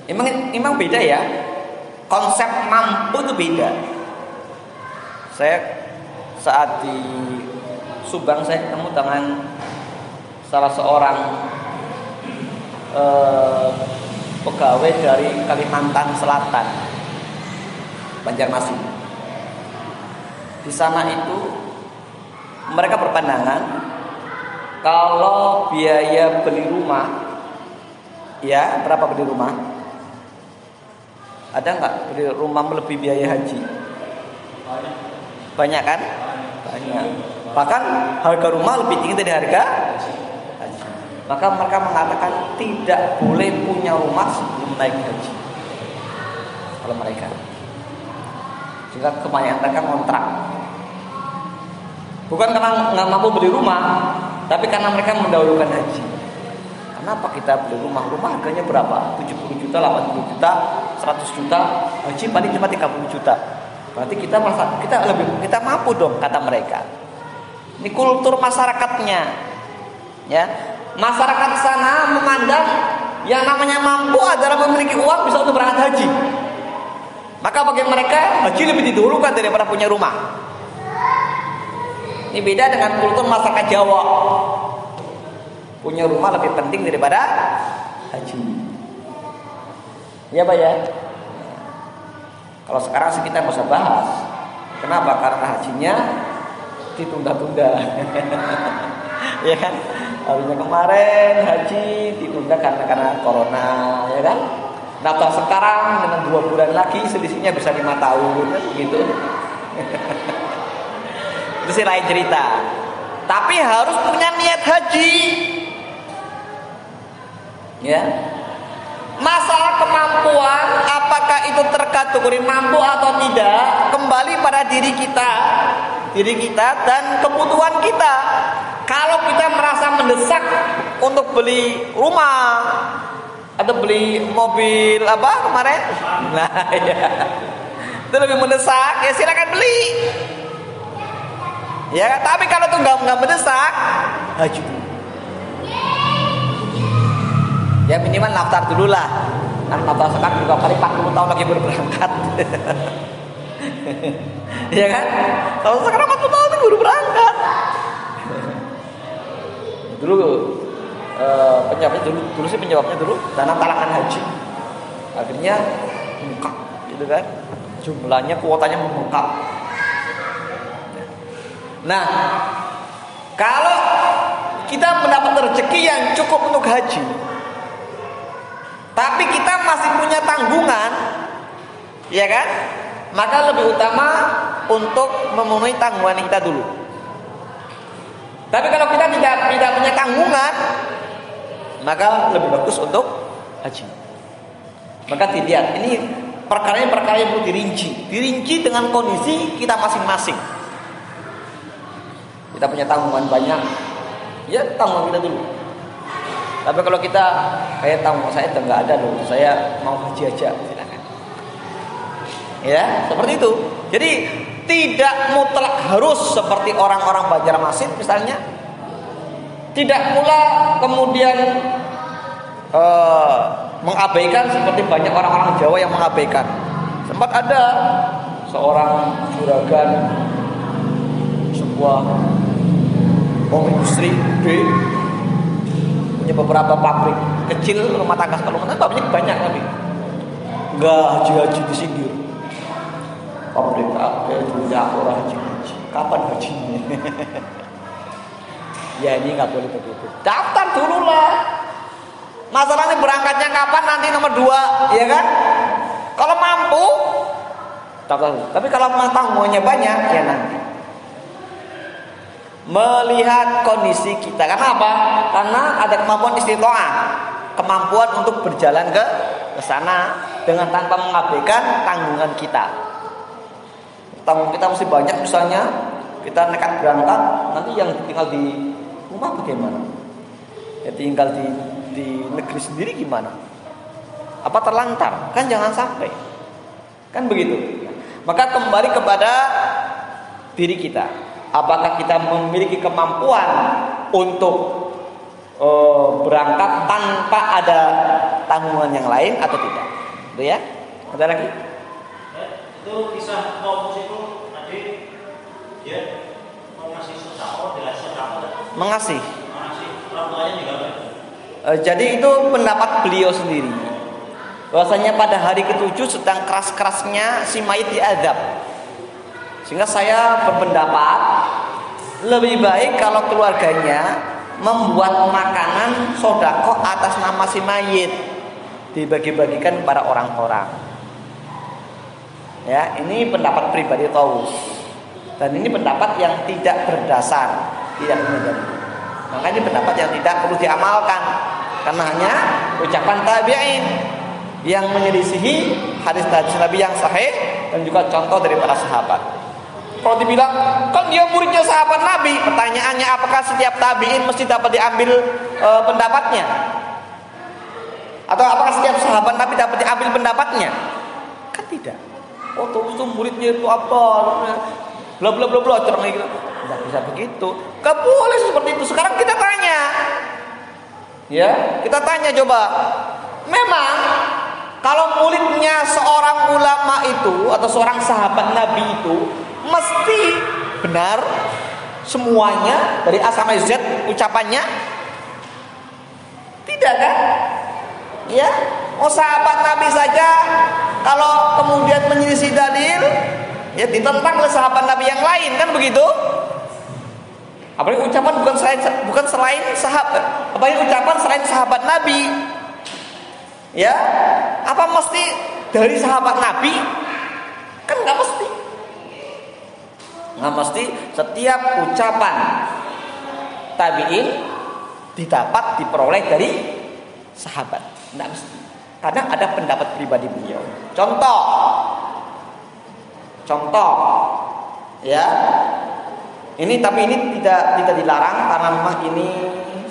Emang beda ya, konsep mampu itu beda. Saya saat di Subang saya ketemu dengan salah seorang pegawai dari Kalimantan Selatan, Banjarmasin. Di sana itu mereka berpandangan kalau biaya beli rumah, ya berapa beli rumah? Ada nggak beli rumah melebihi biaya haji? Banyak kan? Banyak. Bahkan harga rumah lebih tinggi dari harga haji. Maka mereka mengatakan tidak boleh punya rumah sebelum naik haji. Kalau mereka, jika kebanyakan mereka kontrak, bukan karena nggak mampu beli rumah, tapi karena mereka mendahulukan haji. Kenapa kita beli rumah? Rumah harganya berapa? 70 juta, 80 juta. 100 juta, haji paling cuma 30 juta. Berarti kita mampu dong, kata mereka. Ini kultur masyarakatnya. Ya. Masyarakat sana memandang yang namanya mampu adalah memiliki uang bisa untuk berangkat haji. Maka bagi mereka haji lebih didahulukan daripada punya rumah. Ini beda dengan kultur masyarakat Jawa. Punya rumah lebih penting daripada haji. Ya Pak ya. Kalau sekarang sih kita nggak usah bahas. Kenapa? Karena hajinya ditunda-tunda. Ya kan? Harusnya kemarin haji ditunda karena corona, ya kan? Daftar sekarang dengan 2 bulan lagi selisihnya bisa 5 tahun, kan? Gitu. Itu sih lain cerita. Tapi harus punya niat haji. Ya. Masalah kemampuan, apakah itu terkategori mampu atau tidak, kembali pada diri kita dan kebutuhan kita. Kalau kita merasa mendesak untuk beli rumah atau beli mobil apa kemarin, nah ya, itu lebih mendesak, ya silakan beli. Ya, tapi kalau itu nggak mendesak, haji. Ya minimal daftar dulu lah. Kan daftar sekarang juga paling 40 tahun lagi baru berangkat. Ya kan? Kalau sekarang 40 tahun baru berangkat. Dulu penyebabnya dulu dana talangan haji. Akhirnya membengkak, gitu kan? Jumlahnya, kuotanya membengkak. Nah, kalau kita mendapat rezeki yang cukup untuk haji, tapi kita masih punya tanggungan, ya kan? Maka lebih utama untuk memenuhi tanggungan kita dulu. Tapi kalau kita tidak punya tanggungan, maka lebih bagus untuk haji. Maka dilihat, ini perkara yang perlu dirinci dengan kondisi kita masing-masing. Kita punya tanggungan banyak, ya tanggungan kita dulu. Tapi kalau kita kayak tanggungan saya nggak ada loh, saya mau haji aja, silakan. Ya, seperti itu. Jadi tidak mutlak harus seperti orang-orang Banjarmasin misalnya. Tidak pula kemudian mengabaikan seperti banyak orang-orang Jawa yang mengabaikan. Sempat ada seorang juragan sebuah industri gede, punya beberapa pabrik kecil, rumah tangga pabriknya banyak tapi nggak haji di sini. Pabrik apa punya orang haji, kapan hajinya? Ya ini nggak boleh begitu. Daftar dulu lah. Masalahnya berangkatnya kapan nanti nomor 2, ya kan? Kalau mampu daftar dulu. Tapi kalau tanggungannya banyak, ya nanti. Melihat kondisi kita. Karena apa? Karena ada kemampuan istitoah, kemampuan untuk berjalan ke sana dengan tanpa mengabaikan tanggungan kita. Tanggung kita mesti banyak, misalnya kita nekat berangkat, nanti yang tinggal di rumah bagaimana? Ya tinggal di negeri sendiri gimana? Apa terlantar? Kan jangan sampai. Kan begitu. Maka kembali kepada diri kita. Apakah kita memiliki kemampuan untuk berangkat tanpa ada tanggungan yang lain atau tidak? Itu ya. Ada lagi? Itu kisah Paulus itu tadi dia mengasih sedekah dengan sedekah. Mengasih orang tuanya juga. Jadi itu pendapat beliau sendiri. Bahwasanya pada hari ke-7 sedang keras-kerasnya si mayit diazab. Sehingga saya berpendapat lebih baik kalau keluarganya membuat makanan sedekah atas nama si mayit, dibagi-bagikan kepada orang-orang. Ya, ini pendapat pribadi Taus. Dan ini pendapat yang tidak berdasar, tidak benar. Maka ini pendapat yang tidak perlu diamalkan, karena hanya ucapan tabi'in yang menyelisihi hadis Nabi yang sahih dan juga contoh dari para sahabat. Kalau dibilang kan dia muridnya sahabat Nabi, pertanyaannya apakah setiap tabi'in mesti dapat diambil pendapatnya? Atau apakah setiap sahabat Nabi dapat diambil pendapatnya? Kan tidak. Oh, itu muridnya itu apa? Bla bla bla bla, curang gitu. Tidak bisa begitu. Gak boleh seperti itu. Sekarang kita tanya. Ya, kita tanya coba. Memang kalau muridnya seorang ulama itu atau seorang sahabat Nabi itu mesti benar semuanya dari A sampai Z ucapannya? Tidak kan? Ya, oh sahabat Nabi saja kalau kemudian menyelisih dalil, ya ditentang oleh sahabat Nabi yang lain, kan begitu? Apalagi ucapan bukan selain sahabat, apalagi ucapan selain sahabat Nabi. Ya, apa mesti dari sahabat Nabi? Kan nggak mesti. Nggak mesti setiap ucapan tabi'in didapat diperoleh dari sahabat. Nggak mesti. Kadang ada pendapat pribadi beliau. Contoh, ya. Tapi ini tidak dilarang karena memang ini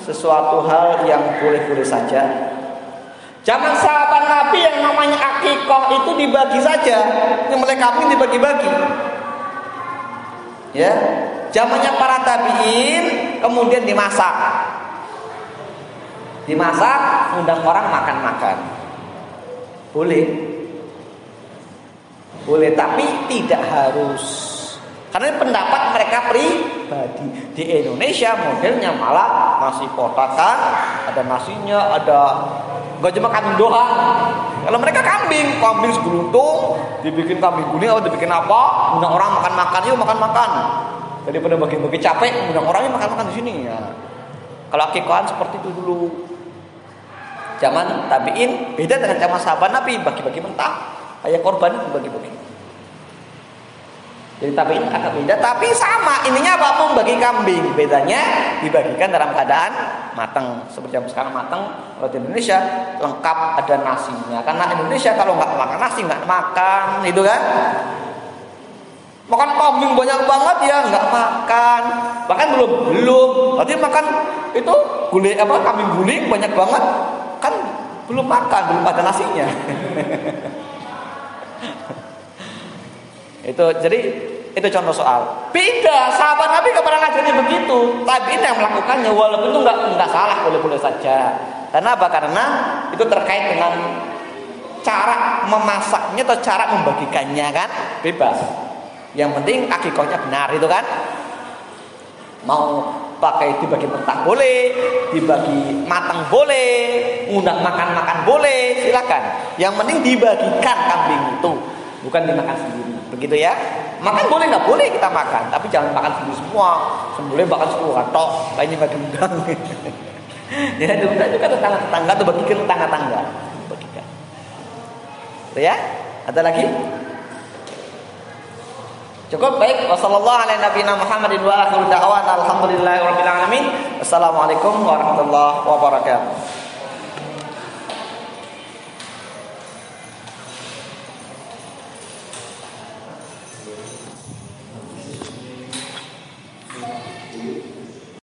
sesuatu hal yang boleh-boleh saja. Zaman sahabat Nabi yang namanya akikah itu dibagi saja, nyembelih kambing dibagi-bagi. Ya, zamannya para tabi'in kemudian dimasak, undang orang makan-makan. Boleh, tapi tidak harus. Karena ini pendapat mereka pribadi. Di Indonesia modelnya malah nasi kotakan, ada nasinya, ada gak cuma kambing doang. Kalau mereka kambing segeluntung, dibikin kambing guling atau dibikin apa, undang orang makan-makan, yuk makan-makan. Daripada bagi-bagi capek, undang orangnya makan-makan di sini ya. Kalau akikahan seperti itu dulu. Zaman tabi'in beda dengan zaman sahabat Nabi, bagi-bagi mentah, kayak korban itu bagi-bagi. Jadi tabi'in agak beda, tapi sama ininya apa pun bagi kambing, bedanya dibagikan dalam keadaan matang. Seperti yang sekarang matang, kalau di Indonesia lengkap ada nasinya. Karena Indonesia kalau nggak makan nasi nggak makan, itu kan? Makan kambing banyak banget ya nggak makan, bahkan belum. Berarti makan itu kambing guling banyak banget, kan belum makan, belum ada nasinya. Itu contoh soal. Beda, sahabat Nabi gak pernah ngajarin begitu. Tabi'in yang melakukannya, walaupun itu nggak salah, boleh-boleh saja. Karena apa? Karena itu terkait dengan cara memasaknya atau cara membagikannya kan, bebas. Yang penting akikahnya benar itu kan. Mau pakai dibagi mentah boleh, dibagi matang boleh, undang makan-makan boleh, silakan. Yang penting dibagikan kambing itu, bukan dimakan sendiri. Begitu ya. Makan boleh nggak boleh kita makan, tapi jangan makan sendiri semua. Boleh makan 10 katok, lainnya nggak diundang. Ya diundang juga tetangga-tetangga tuh, bagikan tetangga-tetangga. Bagikan. Itu ya. Ada lagi? Cukup, baik. Wassalamualaikum warahmatullahi wabarakatuh.